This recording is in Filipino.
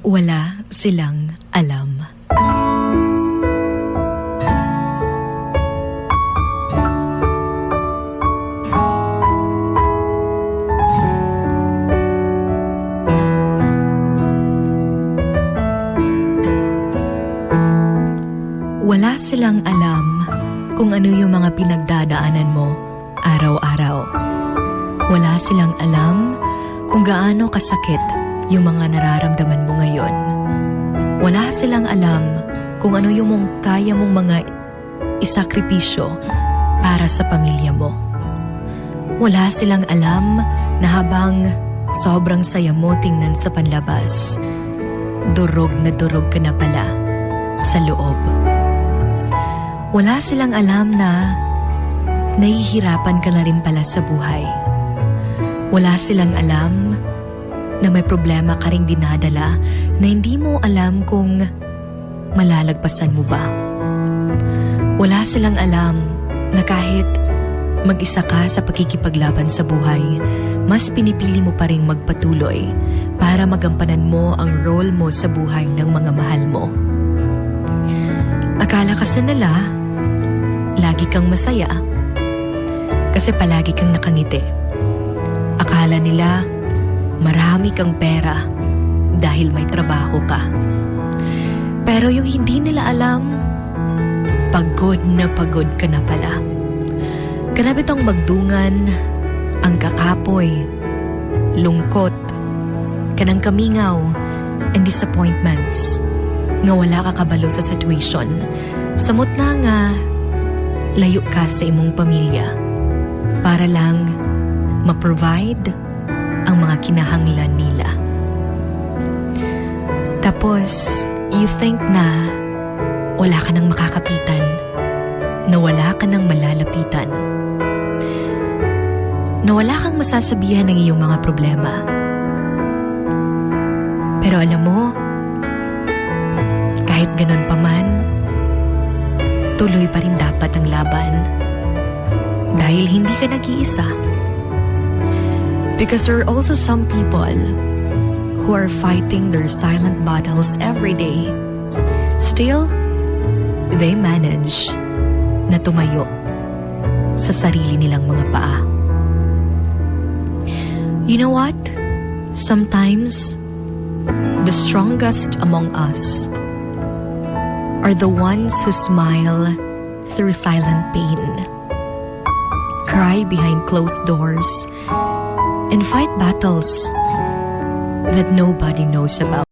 Wala silang alam. Wala silang alam kung ano yung mga pinagdadaanan mo araw-araw. Wala silang alam kung gaano kasakit yung mga nararamdaman mo ngayon. Wala silang alam kung ano yung kaya mong mga isakripisyo para sa pamilya mo. Wala silang alam na habang sobrang saya mo tingnan sa panlabas, durog na durog ka na pala sa loob. Wala silang alam na nahihirapan ka na rin pala sa buhay. Wala silang alam na may problema ka ring dinadala na hindi mo alam kung malalagpasan mo ba. Wala silang alam na kahit mag-isa ka sa pagkikipaglaban sa buhay, mas pinipili mo pa rin magpatuloy para magampanan mo ang role mo sa buhay ng mga mahal mo. Akala kasi nila, lagi kang masaya kasi palagi kang nakangiti. Akala nila marami kang pera dahil may trabaho ka. Pero yung hindi nila alam, pagod ka na pala. Grabe tong magdungan, ang kakapoy, lungkot, kanang kamingaw, and disappointments. Nga wala ka kabalo sa situation. Samot na nga, layo ka sa imong pamilya para lang ma-provide ang mga kinahanglan nila. Tapos, you think na wala ka nang makakapitan, na wala ka nang malalapitan, na wala kang masasabihan ng iyong mga problema. Pero alam mo, kahit ganun pa man, tuloy pa rin dapat ang laban. Dahil hindi ka nag-iisa. Because there are also some people who are fighting their silent battles every day. Still, they manage na tumayo sa sarili nilang mga paa. You know what? Sometimes, the strongest among us are the ones who smile through silent pain, cry behind closed doors, and fight battles that nobody knows about.